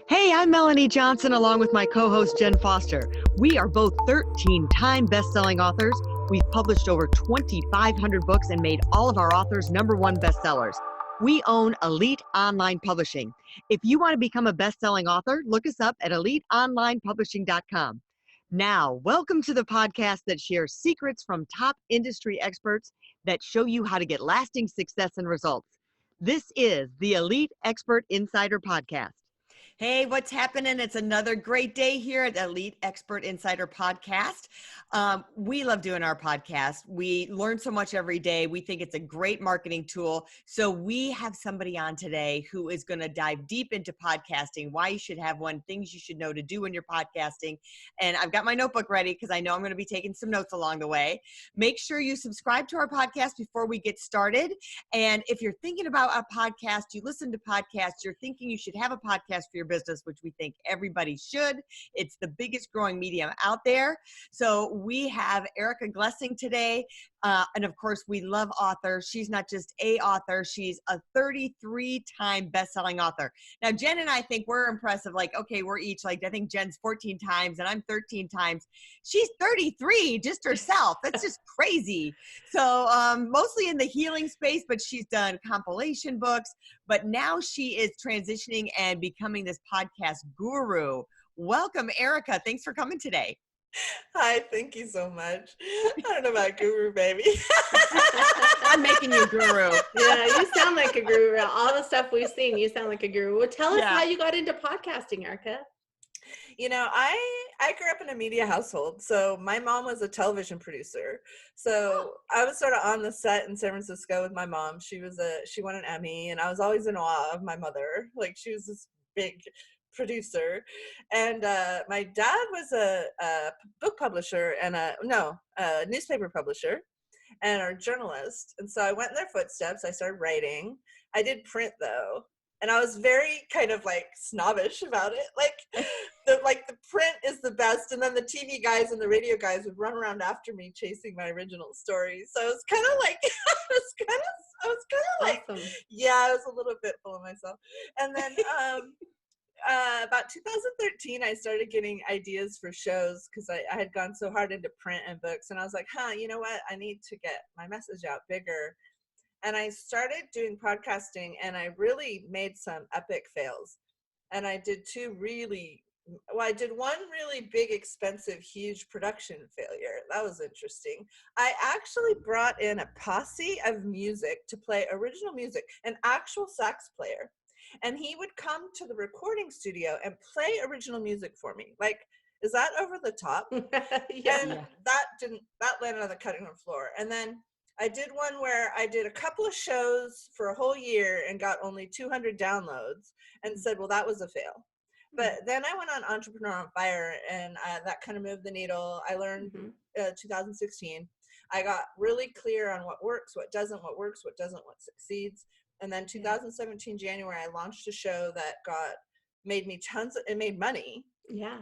Hey, I'm Melanie Johnson along with my co-host Jen Foster. We are both 13-time best-selling authors. We've published over 2,500 books and made all of our authors #1 bestsellers. We own Elite Online Publishing. If you want to become a best-selling author, look us up at eliteonlinepublishing.com. Now, welcome to the podcast that shares secrets from top industry experts that show you how to get lasting success and results. This is the Elite Expert Insider Podcast. Hey, what's happening? It's another great day here at Elite Expert Insider Podcast. We love doing our podcast. We learn so much every day. We think it's a great marketing tool. So we have somebody on today who is going to dive deep into podcasting, why you should have one, things you should know to do when you're podcasting. And I've got my notebook ready because I know I'm going to be taking some notes along the way. Make sure you subscribe to our podcast before we get started. And if you're thinking about a podcast, you listen to podcasts, you're thinking you should have a podcast for your business, which we think everybody should. It's the biggest growing medium out there. So we have Erica Glessing today. And of course, we love authors. She's not just a author, she's a 33-time best-selling author. Now, Jen and I think we're impressive. Like, okay, we're each like, I think Jen's 14 times and I'm 13 times. She's 33 just herself. That's just crazy. So mostly in the healing space, but she's done compilation books. But now she is transitioning and becoming this podcast guru. Welcome, Erica. Thanks for coming today. Hi, thank you so much. I don't know about guru, baby. I'm making you guru. Yeah, you sound like a guru. All the stuff we've seen, you sound like a guru. Well, tell us how you got into podcasting, Erica. You know, I grew up in a media household. So my mom was a television producer. So I was sort of on the set in San Francisco with my mom. She won an Emmy, and I was always in awe of my mother. Like, she was this big producer. And my dad was a book publisher and a newspaper publisher and a journalist. And so I went in their footsteps. I started writing. I did print though. And I was very kind of like snobbish about it. Like the print is the best. And then the TV guys and the radio guys would run around after me chasing my original stories. So I was kind of like, Awesome. Yeah, I was a little bit full of myself. And then, about 2013, I started getting ideas for shows because I had gone so hard into print and books. And I was like, you know what? I need to get my message out bigger. And I started doing podcasting, and I really made some epic fails. And I did I did one really big, expensive, huge production failure. That was interesting. I actually brought in a posse of music to play original music, an actual sax player. And he would come to the recording studio and play original music for me. Like, is that over the top? Yeah. And that landed on the cutting room floor. And then I did one where I did a couple of shows for a whole year and got only 200 downloads and said, well, that was a fail. But then I went on Entrepreneur on Fire, and that kind of moved the needle. I learned 2016. I got really clear on what works, what doesn't, what works, what doesn't, what succeeds. And then 2017 January, I launched a show that made money. Yeah.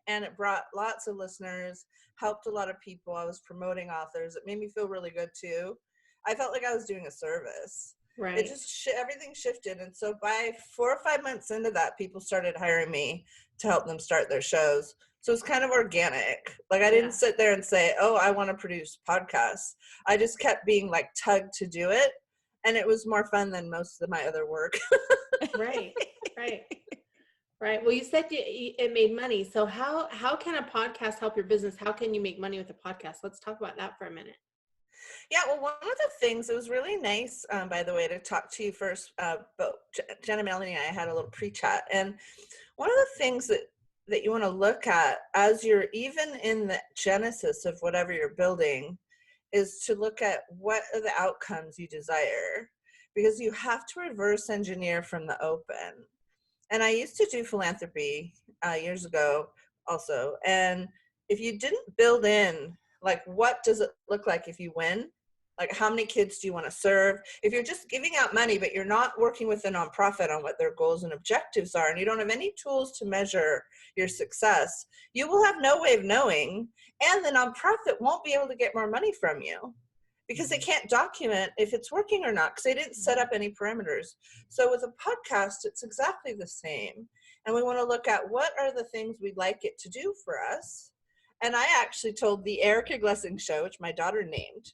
And it brought lots of listeners, helped a lot of people. I was promoting authors. It made me feel really good too. I felt like I was doing a service. Right. It just everything shifted. And so by 4 or 5 months into that, people started hiring me to help them start their shows. So it's kind of organic. Like, I didn't sit there and say, oh, I want to produce podcasts. I just kept being like tugged to do it. And it was more fun than most of my other work. Right. Well, you said it made money. So how can a podcast help your business? How can you make money with a podcast? Let's talk about that for a minute. Yeah, well, one of the things, it was really nice, by the way, to talk to you first. But Jen and Melanie and I had a little pre-chat. And one of the things that you want to look at as you're even in the genesis of whatever you're building is to look at what are the outcomes you desire, because you have to reverse engineer from the open. And I used to do philanthropy years ago also. And if you didn't build in, like, what does it look like if you win? Like, how many kids do you want to serve? If you're just giving out money, but you're not working with a nonprofit on what their goals and objectives are, and you don't have any tools to measure your success, you will have no way of knowing, and the nonprofit won't be able to get more money from you. because they can't document if it's working or not because they didn't set up any parameters. So with a podcast, it's exactly the same. And we want to look at what are the things we'd like it to do for us. And I actually told the Erica Glessing show, which my daughter named,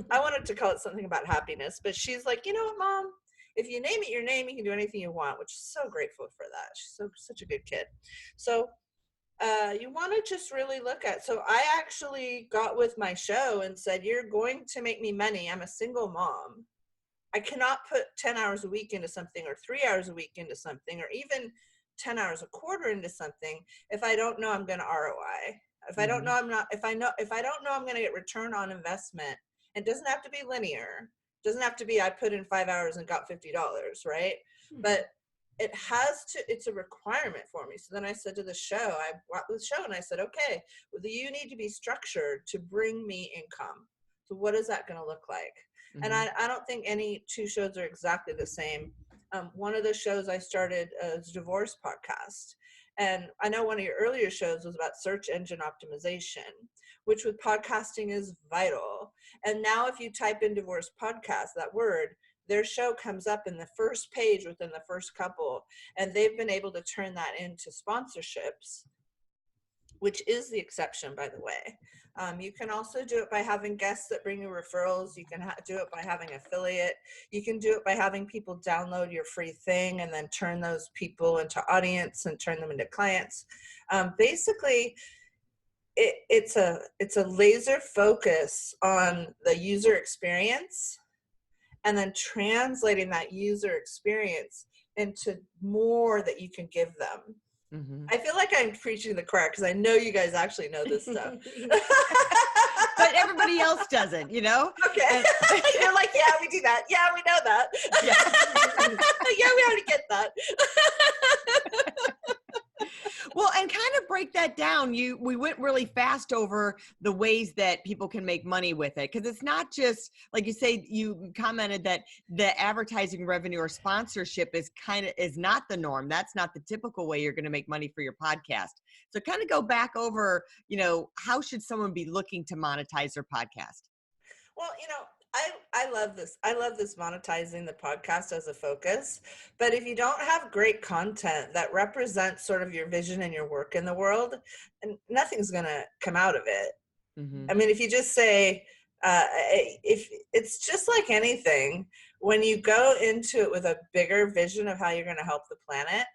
I wanted to call it something about happiness, but she's like, you know what, Mom? If you name it your name, you can do anything you want, which is so grateful for that. She's such a good kid. So you want to just really look at. So I actually got with my show and said, you're going to make me money. I'm a single mom. I cannot put 10 hours a week into something or 3 hours a week into something or even 10 hours a quarter into something if I don't know I'm going to ROI. If I don't know if I don't know I'm going to get return on investment, it doesn't have to be linear. It doesn't have to be I put in 5 hours and got $50, right? But it's a requirement for me. So then I said to the show, I brought the show and I said, okay, well, you need to be structured to bring me income. So what is that going to look like? And I don't think any two shows are exactly the same. One of the shows I started is a divorce podcast. And I know one of your earlier shows was about search engine optimization, which with podcasting is vital. And now if you type in divorce podcast, that word, their show comes up in the first page within the first couple. And they've been able to turn that into sponsorships, which is the exception, by the way. You can also do it by having guests that bring you referrals. You can do it by having affiliate. You can do it by having people download your free thing and then turn those people into audience and turn them into clients. Basically, it's a laser focus on the user experience and then translating that user experience into more that you can give them. I feel like I'm preaching to the choir because I know you guys actually know this stuff. But everybody else doesn't, you know? Okay. You're like, yeah, we do that. Yeah, we know that. Yeah, yeah, we already get that. Well, and kind of break that down. We went really fast over the ways that people can make money with it. Because it's not just, like you say, you commented that the advertising revenue or sponsorship is not the norm. That's not the typical way you're going to make money for your podcast. So kind of go back over, how should someone be looking to monetize their podcast? Well, I love this. I love this monetizing the podcast as a focus. But if you don't have great content that represents sort of your vision and your work in the world, and nothing's going to come out of it. I mean, if you just say, if it's just like anything, when you go into it with a bigger vision of how you're going to help the planet,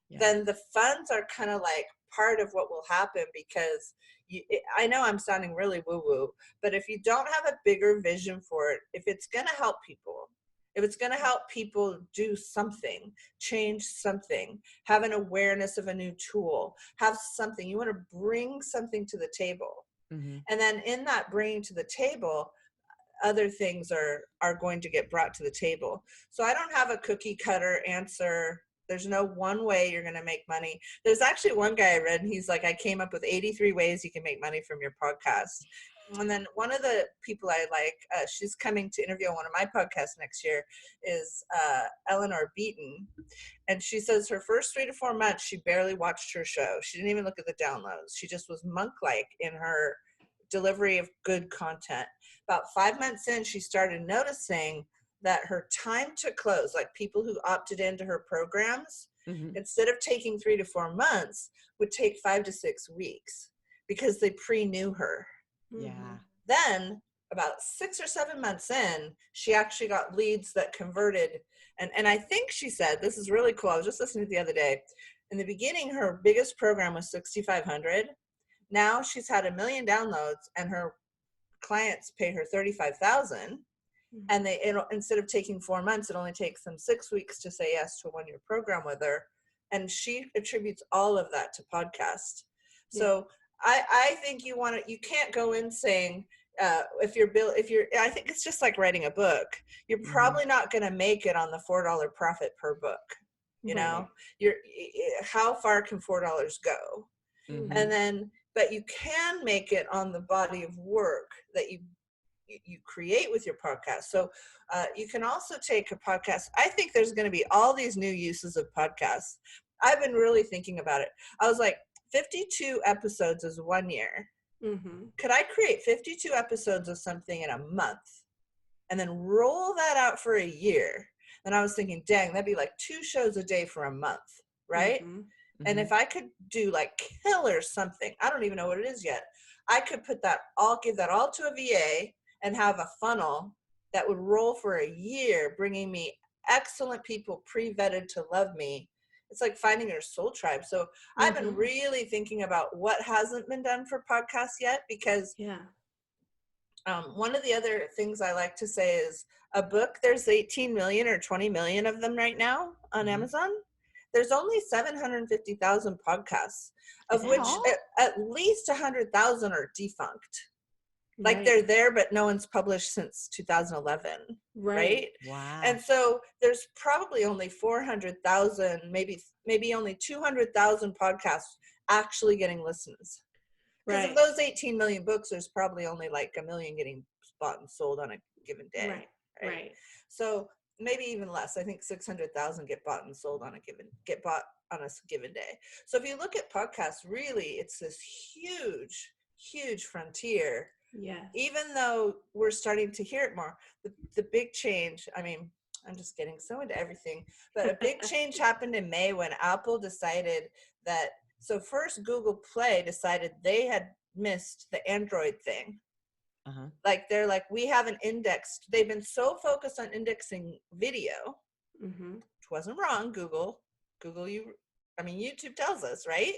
then the funds are kind of like part of what will happen because I know I'm sounding really woo-woo, but if you don't have a bigger vision for it, if it's going to help people, if it's going to help people do something, change something, have an awareness of a new tool, have something, you want to bring something to the table. And then in that bringing to the table, other things are going to get brought to the table. So I don't have a cookie cutter answer. There's no one way you're going to make money. There's actually one guy I read, and he's like, I came up with 83 ways you can make money from your podcast. And then one of the people I like, she's coming to interview on one of my podcasts next year, is Eleanor Beaton. And she says her first 3 to 4 months, she barely watched her show. She didn't even look at the downloads. She just was monk-like in her delivery of good content. About 5 months in, she started noticing that her time to close, like people who opted into her programs, instead of taking 3 to 4 months, would take 5 to 6 weeks because they pre-knew her. Then about 6 or 7 months in, she actually got leads that converted. And I think she said, this is really cool. I was just listening to it the other day. In the beginning, her biggest program was 6,500. Now she's had 1 million downloads and her clients pay her 35,000. And instead of taking 4 months, it only takes them 6 weeks to say yes to a 1-year program with her. And she attributes all of that to podcast. So I think you can't go in saying, I think it's just like writing a book. You're probably not going to make it on the $4 profit per book. How far can $4 go? And then, but you can make it on the body of work that you create with your podcast. So you can also take a podcast. I think there's going to be all these new uses of podcasts. I've been really thinking about it. I was like, 52 episodes is 1 year. Could I create 52 episodes of something in a month? and then roll that out for a year. And I was thinking, dang, that'd be like 2 shows a day for a month, right? Mm-hmm. And if I could do like killer something, I don't even know what it is yet. I could give that all to a VA and have a funnel that would roll for a year, bringing me excellent people pre-vetted to love me. It's like finding your soul tribe. So I've been really thinking about what hasn't been done for podcasts yet, because one of the other things I like to say is a book, there's 18 million or 20 million of them right now on Amazon. There's only 750,000 podcasts, of which at least 100,000 are defunct. Like they're there, but no one's published since 2011. Right? Wow. And so there's probably only 400,000, maybe only 200,000 podcasts actually getting listens. Because of those 18 million books, there's probably only like 1 million getting bought and sold on a given day. Right. So maybe even less. I think 600,000 get bought on a given day. So if you look at podcasts, really, it's this huge, huge frontier. Yeah. Even though we're starting to hear it more, the big change, I mean, I'm just getting so into everything, but a big change happened in May when Apple decided that, so first Google Play decided they had missed the Android thing. Like they're like, we haven't indexed. They've been so focused on indexing video, which wasn't wrong. Google, YouTube tells us, right?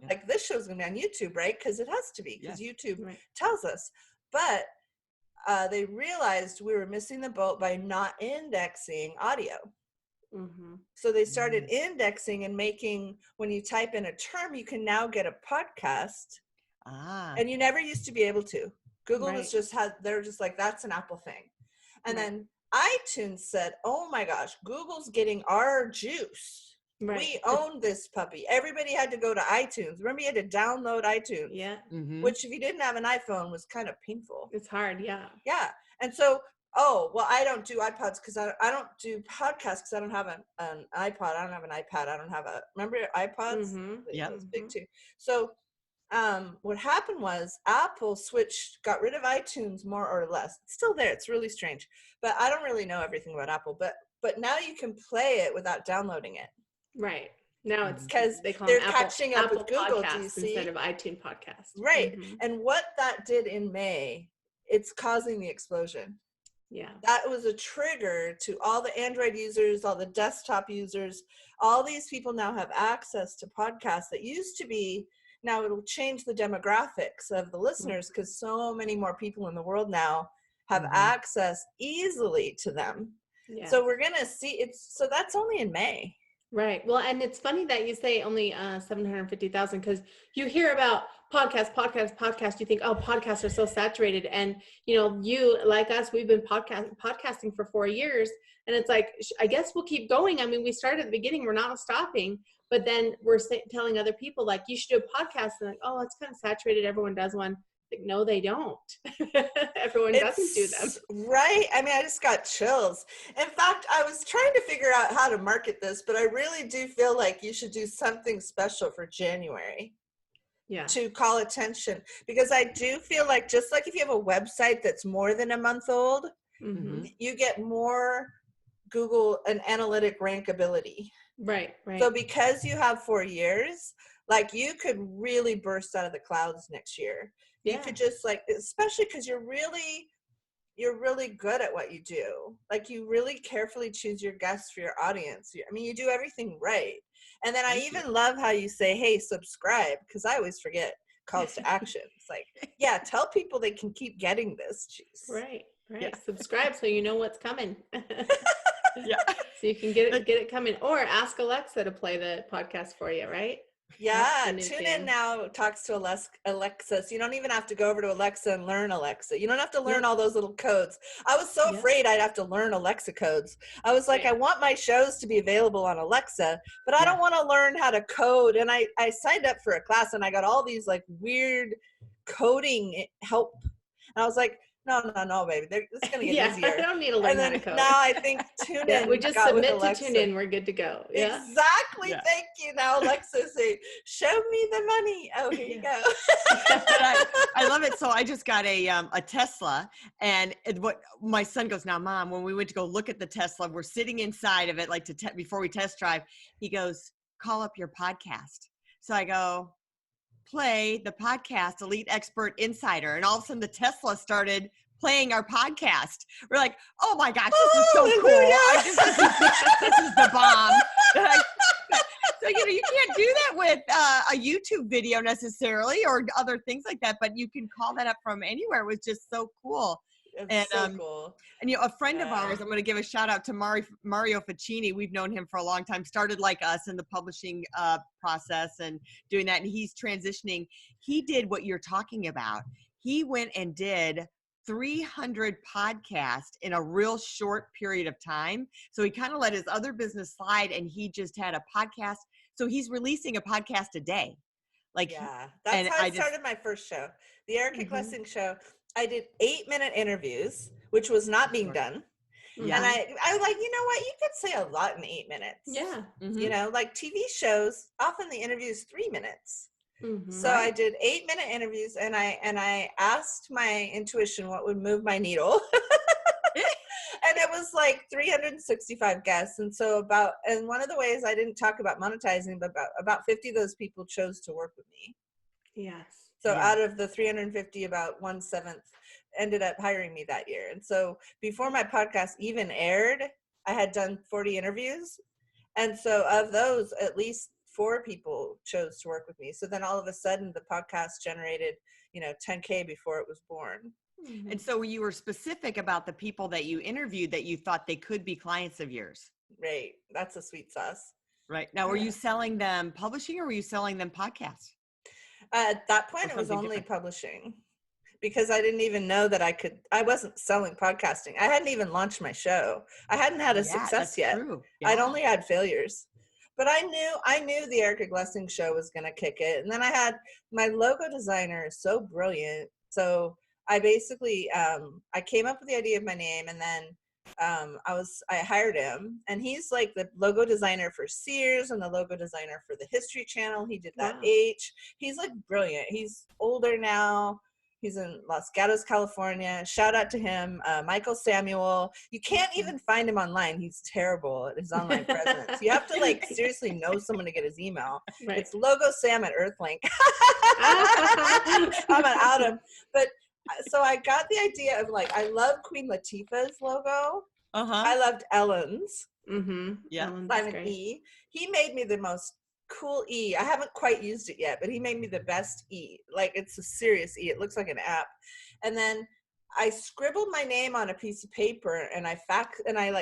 Like this show's gonna be on YouTube, right? Because it has to be, because YouTube tells us. But they realized we were missing the boat by not indexing audio. So they started indexing and making, when you type in a term, you can now get a podcast. And you never used to be able to. Google was they're just like, that's an Apple thing. And then iTunes said, oh my gosh, Google's getting our juice. We own this puppy. Everybody had to go to iTunes. Remember, you had to download iTunes. Yeah. Which if you didn't have an iPhone was kind of painful. It's hard. Yeah. Yeah. And so, I don't do iPods because I don't do podcasts because I don't have an iPod. I don't have an iPad. I don't have remember iPods? Yeah. It was big too. So what happened was Apple got rid of iTunes more or less. It's still there. It's really strange. But I don't really know everything about Apple. But now you can play it without downloading it. Right. Now it's because they're catching up Apple with Google, podcasts do you see? instead of iTunes podcasts. Right. And what that did in May, it's causing the explosion. Yeah. That was a trigger to all the Android users, all the desktop users. All these people now have access to podcasts that used to be, now it'll change the demographics of the listeners because so many more people in the world now have access easily to them. Yeah. So we're going to see so that's only in May. Right. Well, and it's funny that you say only 750,000 because you hear about podcast. You think, oh, podcasts are so saturated. And, you, like us, we've been podcasting for 4 years. And it's like, I guess we'll keep going. I mean, we started at the beginning. We're not stopping. But then we're telling other people, like, you should do a podcast. And like, oh, it's kind of saturated. Everyone does one. Like, no, they don't. Everyone doesn't do them. Right. I mean, I just got chills. In fact, I was trying to figure out how to market this, but I really do feel like you should do something special for January. Yeah. To call attention. Because I do feel like, just like if you have a website that's more than a month old, you get more Google and analytic rankability. Right. So because you have 4 years, like you could really burst out of the clouds next year. Yeah. You could just especially because you're really good at what you do. Like you really carefully choose your guests for your audience. I mean, you do everything right. And then I even love how you say, hey, subscribe, because I always forget calls to action. It's like, yeah, tell people they can keep getting this. Jeez. Right. Yeah. Subscribe so you know what's coming. Yeah. So you can get it coming, or ask Alexa to play the podcast for you, right? Yeah, TuneIn now talks to Alexa, so you don't even have to go over to Alexa and learn Alexa. You don't have to learn all those little codes. I was so afraid I'd have to learn Alexa codes. I was like, I want my shows to be available on Alexa, but I don't want to learn how to code. And I signed up for a class and I got all these like weird coding help. And I was like, No, baby. It's going to get Yeah, I easier. don't need to learn And how to then code. now I think TuneIn We just got with submit to Alexa. TuneIn, we're good to go. Yeah. Exactly. Yeah. Thank you. Now Alexa say, show me the money. Oh, here you go. I love it. So I just got a Tesla, and what my son goes, now, Mom, when we went to go look at the Tesla, we're sitting inside of it, like before we test drive. He goes, call up your podcast. So I go, play the podcast Elite Expert Insider, and all of a sudden the Tesla started playing our podcast. We're like, oh my gosh, this is so cool. This is the bomb. So, you can't do that with a YouTube video necessarily or other things like that, but you can call that up from anywhere. It was just so cool. It's so cool. And, a friend of ours, I'm going to give a shout out to Mario Ficini. We've known him for a long time, started like us in the publishing process and doing that. And he's transitioning. He did what you're talking about. He went and did 300 podcasts in a real short period of time. So he kind of let his other business slide, and he just had a podcast. So he's releasing a podcast a day. That's how I started my first show, the Erica Glessing show. I did 8-minute interviews, which was not being done. Yeah. And I was like, you know what? You could say a lot in 8 minutes. Yeah. Mm-hmm. Like TV shows, often the interview is 3 minutes. Mm-hmm. So I did 8-minute interviews, and I asked my intuition what would move my needle. And it was like 365 guests. And one of the ways I didn't talk about monetizing, but about 50 of those people chose to work with me. Yes. So out of the 350, about 1/7 ended up hiring me that year. And so before my podcast even aired, I had done 40 interviews. And so of those, at least 4 people chose to work with me. So then all of a sudden the podcast generated, $10K before it was born. And so you were specific about the people that you interviewed that you thought they could be clients of yours. Right. That's a sweet sauce. Right. Now, were you selling them publishing, or were you selling them podcasts? At that point, it was only publishing, because I didn't even know that I wasn't selling podcasting. I hadn't even launched my show. I hadn't had a success yet. Yeah. I'd only had failures. But I knew the Erica Glessing show was going to kick it. And then I had my logo designer is so brilliant. So I basically, I came up with the idea of my name, and then I hired him, and he's like the logo designer for Sears and the logo designer for the History Channel. He did that. Wow. He's like brilliant. He's older now. He's in Los Gatos, California. Shout out to him. Michael Samuel. You can't even find him online. He's terrible at his online presence. You have to seriously know someone to get his email. Right. It's Logo Sam at Earthlink. I'm gonna out him. But so I got the idea of I love Queen Latifah's logo. I loved Ellen's. Mm-hmm. Yeah. I'm an E. He made me the most cool E. I haven't quite used it yet, but he made me the best E. It's a serious E. It looks like an app. And then I scribbled my name on a piece of paper, and I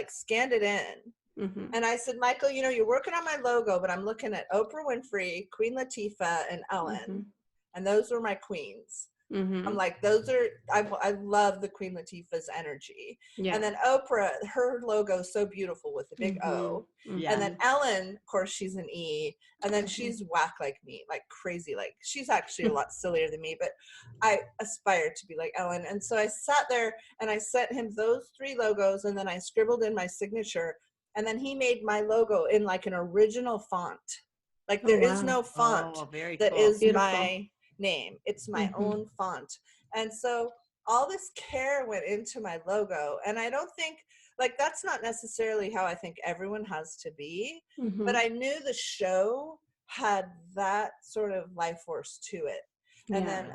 scanned it in. Mm-hmm. And I said, Michael, you're working on my logo, but I'm looking at Oprah Winfrey, Queen Latifah, and Ellen. Mm-hmm. And those were my queens. Mm-hmm. I'm like, I love the Queen Latifah's energy. Yeah. And then Oprah, her logo is so beautiful with the big O. Yeah. And then Ellen, of course, she's an E. And then she's whack like me, like crazy. She's actually a lot sillier than me, but I aspire to be like Ellen. And so I sat there and I sent him those 3 logos, and then I scribbled in my signature. And then he made my logo in an original font. There is no font that is beautiful. My name. It's my own font. And so all this care went into my logo, and I don't think that's not necessarily how I think everyone has to be, but I knew the show had that sort of life force to it. And then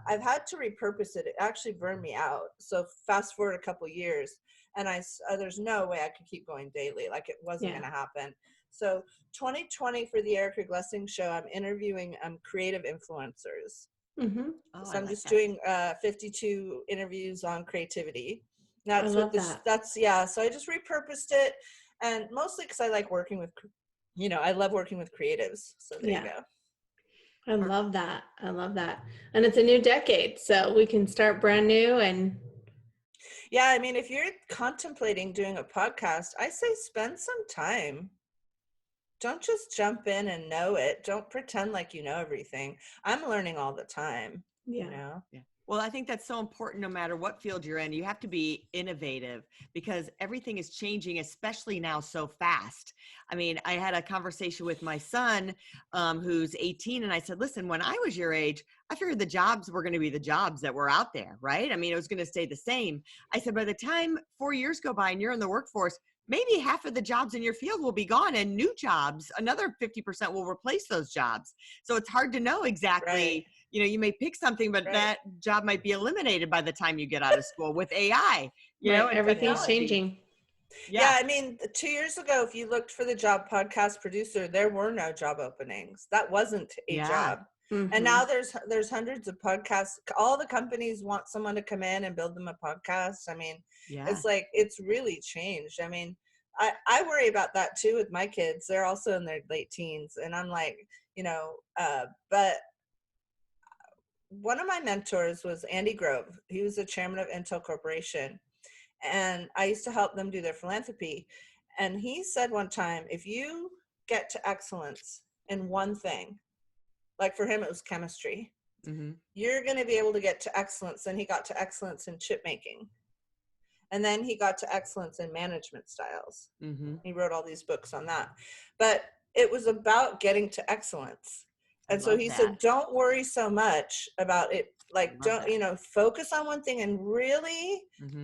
I've had to repurpose it. It actually burned me out. So fast forward a couple years, and there's no way I could keep going daily. It wasn't going to happen. So 2020 for the Erica Glessing show, I'm interviewing creative influencers. Mm-hmm. So I'm just doing 52 interviews on creativity. That's what this. That's So I just repurposed it, and mostly because I like working with, I love working with creatives. So there you go. I love that. And it's a new decade, so we can start brand new. And yeah, I mean, if you're contemplating doing a podcast, I say spend some time. Don't just jump in and know it. Don't pretend like you know everything. I'm learning all the time. Yeah. Well, I think that's so important no matter what field you're in. You have to be innovative because everything is changing, especially now so fast. I mean, I had a conversation with my son who's 18, and I said, listen, when I was your age, I figured the jobs were going to be the jobs that were out there, right? I mean, it was going to stay the same. I said, by the time 4 years go by and you're in the workforce, maybe half of the jobs in your field will be gone and new jobs, another 50% will replace those jobs. So it's hard to know exactly. Right. You know, you may pick something, but that job might be eliminated by the time you get out of school with AI, Right. and Everything's technology. changing. Yeah, I mean, 2 years ago, if you looked for the job podcast producer, there were no job openings. That wasn't a job. And now there's hundreds of podcasts. All the companies want someone to come in and build them a podcast. I mean, it's like, it's really changed. I mean, I worry about that too with my kids. They're also in their late teens. And I'm like, but one of my mentors was Andy Grove. He was the chairman of Intel Corporation. And I used to help them do their philanthropy. And he said one time, if you get to excellence in one thing, like for him, it was chemistry, you're going to be able to get to excellence. And he got to excellence in chip making. And then he got to excellence in management styles. He wrote all these books on that. But it was about getting to excellence. And so he said, don't worry so much about it. Like, don't, focus on one thing and really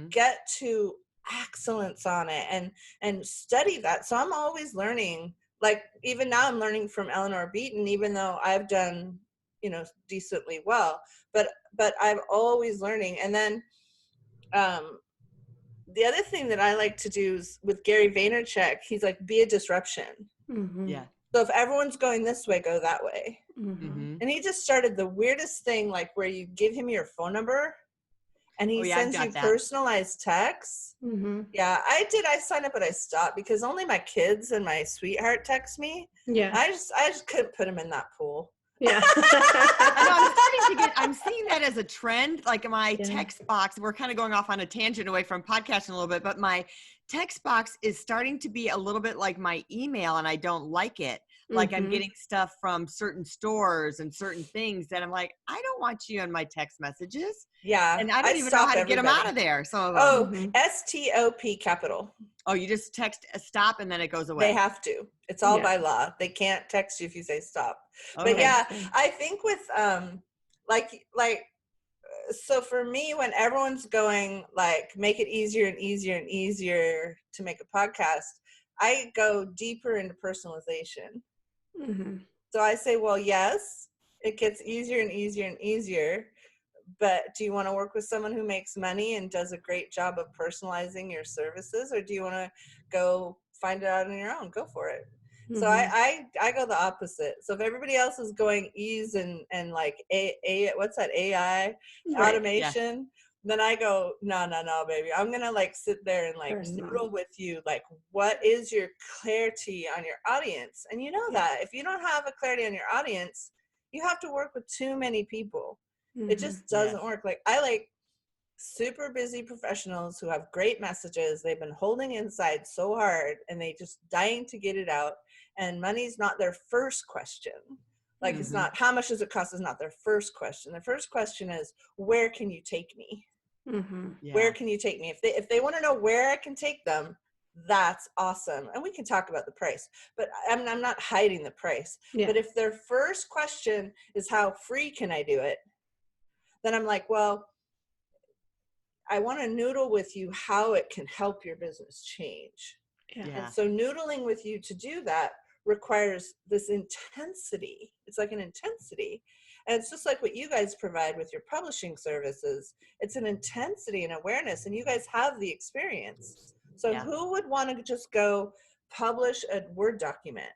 get to excellence on it and study that. So I'm always learning. Like, even now I'm learning from Eleanor Beaton, even though I've done, decently well, but I'm always learning. And then, the other thing that I like to do is with Gary Vaynerchuk, he's like, be a disruption. Yeah. So if everyone's going this way, go that way. And he just started the weirdest thing, like where you give him your phone number and he sends you personalized texts. Yeah, I did. I signed up, but I stopped because only my kids and my sweetheart text me. Yeah. I just couldn't put him in that pool. Yeah. I'm seeing that as a trend. Like my text box, we're kind of going off on a tangent away from podcasting a little bit, but my text box is starting to be a little bit like my email, and I don't like it. Like I'm getting stuff from certain stores and certain things that I'm like, I don't want you in my text messages. Yeah. And I don't even know how to get them out of there. Some of them. STOP capital. Oh, you just text a stop and then it goes away. They have to. It's all by law. They can't text you if you say stop. Okay. But yeah, I think with so for me, when everyone's going like make it easier and easier and easier to make a podcast, I go deeper into personalization. So I say, well, yes, it gets easier and easier and easier. But do you want to work with someone who makes money and does a great job of personalizing your services? Or do you want to go find it out on your own? Go for it. So I go the opposite. So if everybody else is going ease and like what's that, AI automation, then I go, no, baby. I'm going to like sit there and like noodle with you. Like, what is your clarity on your audience? And you know that if you don't have a clarity on your audience, you have to work with too many people. It just doesn't work. Like I like super busy professionals who have great messages. They've been holding inside so hard and they just dying to get it out. And money's not their first question. Like it's not, how much does it cost is not their first question. Their first question is, where can you take me? Where can you take me? If they want to know where I can take them, that's awesome. And we can talk about the price, but I'm not hiding the price. But if their first question is how free can I do it? Then I'm like, well, I want to noodle with you how it can help your business change. And so noodling with you to do that requires this intensity. It's like an intensity. And it's just like what you guys provide with your publishing services. It's an intensity and awareness, and you guys have the experience. So who would want to just go publish a Word document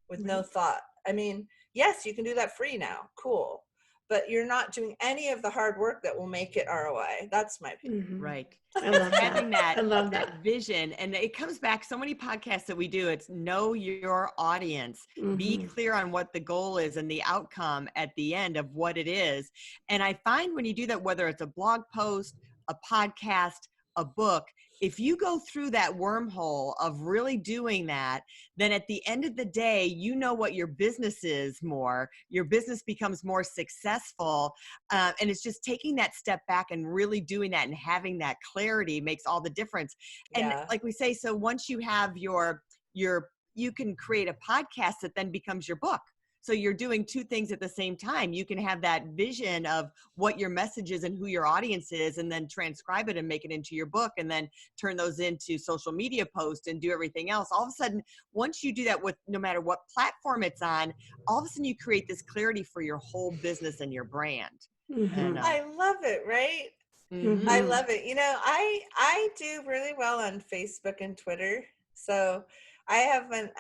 with no thought? I mean, yes, you can do that free now. Cool. But you're not doing any of the hard work that will make it ROI. That's my opinion. Right. I love Having that. that, I love that vision. And it comes back, so many podcasts that we do, it's know your audience. Be clear on what the goal is and the outcome at the end of what it is. And I find when you do that, whether it's a blog post, a podcast, a book, if you go through that wormhole of really doing that, then at the end of the day, you know what your business is more. Your business becomes more successful. And it's just taking that step back and really doing that and having that clarity makes all the difference. And Yeah. like we say, so once you have you can create a podcast that then becomes your book. So you're doing two things at the same time. You can have that vision of what your message is and who your audience is, and then transcribe it and make it into your book, and then turn those into social media posts and do everything else. All of a sudden, once you do that with no matter what platform it's on, all of a sudden you create this clarity for your whole business and your brand. And I love it, right? mhm. I love it. I do really well on Facebook and Twitter. So I haven't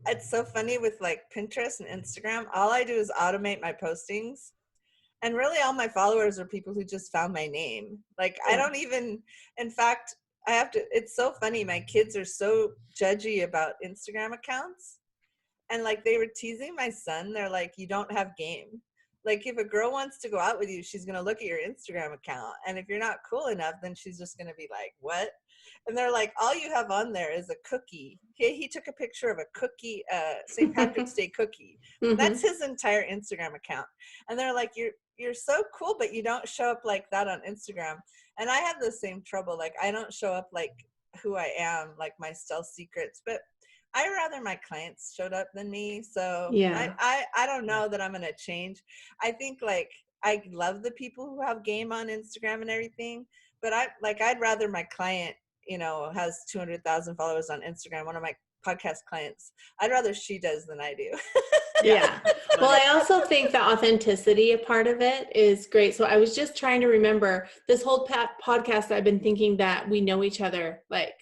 it's so funny with like Pinterest and Instagram. All I do is automate my postings. And really all my followers are people who just found my name. Like I don't even, in fact, it's so funny. My kids are so judgy about Instagram accounts. And like they were teasing my son. They're like, you don't have game. Like if a girl wants to go out with you, she's going to look at your Instagram account. And if you're not cool enough, then she's just going to be like, what? And they're like, all you have on there is a cookie. He took a picture of a cookie, St. Patrick's Day cookie. That's his entire Instagram account. And they're like, you're so cool, but you don't show up like that on Instagram. And I have the same trouble. Like I don't show up like who I am, like my stealth secrets, but I rather my clients showed up than me. So I don't know that I'm going to change. I think like I love the people who have game on Instagram and everything, but I'd rather my client, has 200,000 followers on Instagram. One of my podcast clients, I'd rather she does than I do. Yeah. Well, I also think the authenticity part of it is great. So I was just trying to remember this whole podcast. I've been thinking that we know each other like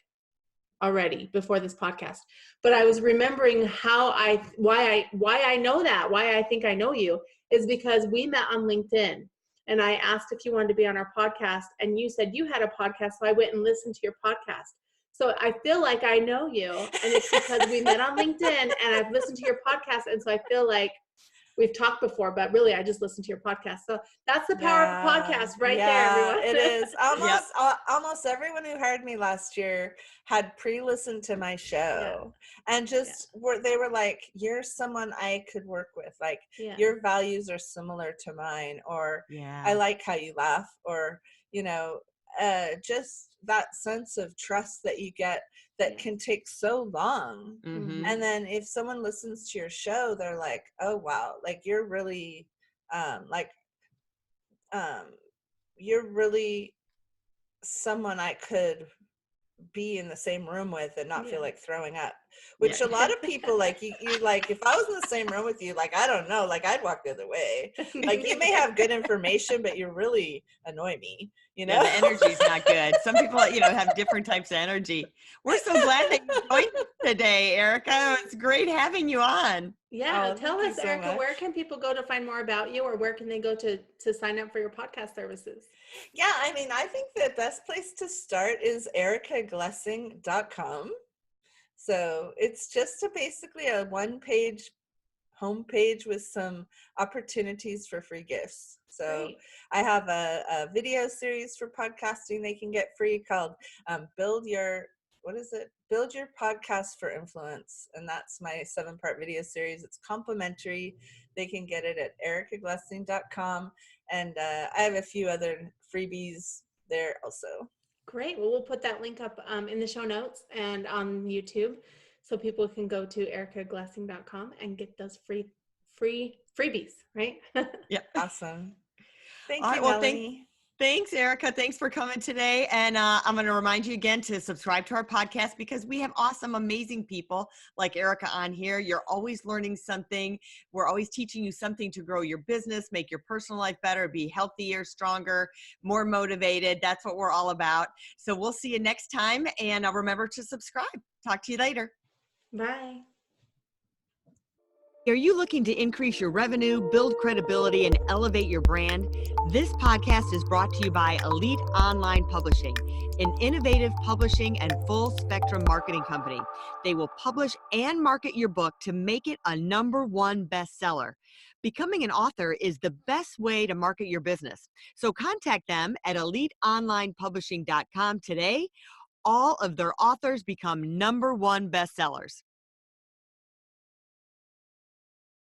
already before this podcast, but I was remembering why I know that, why I think I know you is because we met on LinkedIn and I asked if you wanted to be on our podcast and you said you had a podcast. So I went and listened to your podcast. So I feel like I know you, and it's because we met on LinkedIn and I've listened to your podcast. And so I feel like we've talked before, but really I just listened to your podcast. So that's the power of podcast right there, everyone. It is. Almost everyone who hired me last year had pre-listened to my show and just they were like, you're someone I could work with. Like your values are similar to mine, or I like how you laugh, or, just that sense of trust that you get that can take so long. And then if someone listens to your show, they're like, oh wow, like you're really you're really someone I could be in the same room with and not feel like throwing up, which a lot of people like you like, if I was in the same room with you, like I don't know, like I'd walk the other way. Like you may have good information, but you really annoy me, the energy's not good. Some people have different types of energy. We're so glad that you joined us today, Erica. It's great having you on. Tell us, Erica, where can people go to find more about you, or where can they go to sign up for your podcast services? I think the best place to start is ericaglessing.com. So it's just basically a one-page homepage with some opportunities for free gifts. So I have a video series for podcasting they can get free called Build Your Podcast for Influence. And that's my 7-part video series. It's complimentary. They can get it at ericaglessing.com. And I have a few other freebies there also. Great. Well, we'll put that link up in the show notes and on YouTube, so people can go to ericaglessing.com and get those free freebies, right? Awesome. Thank you, Melanie. Thanks, Erica. Thanks for coming today. And I'm going to remind you again to subscribe to our podcast, because we have awesome, amazing people like Erica on here. You're always learning something. We're always teaching you something to grow your business, make your personal life better, be healthier, stronger, more motivated. That's what we're all about. So we'll see you next time. And remember to subscribe. Talk to you later. Bye. Are you looking to increase your revenue, build credibility, and elevate your brand? This podcast is brought to you by Elite Online Publishing, an innovative publishing and full spectrum marketing company. They will publish and market your book to make it a #1 bestseller. Becoming an author is the best way to market your business. So contact them at eliteonlinepublishing.com today. All of their authors become #1 bestsellers.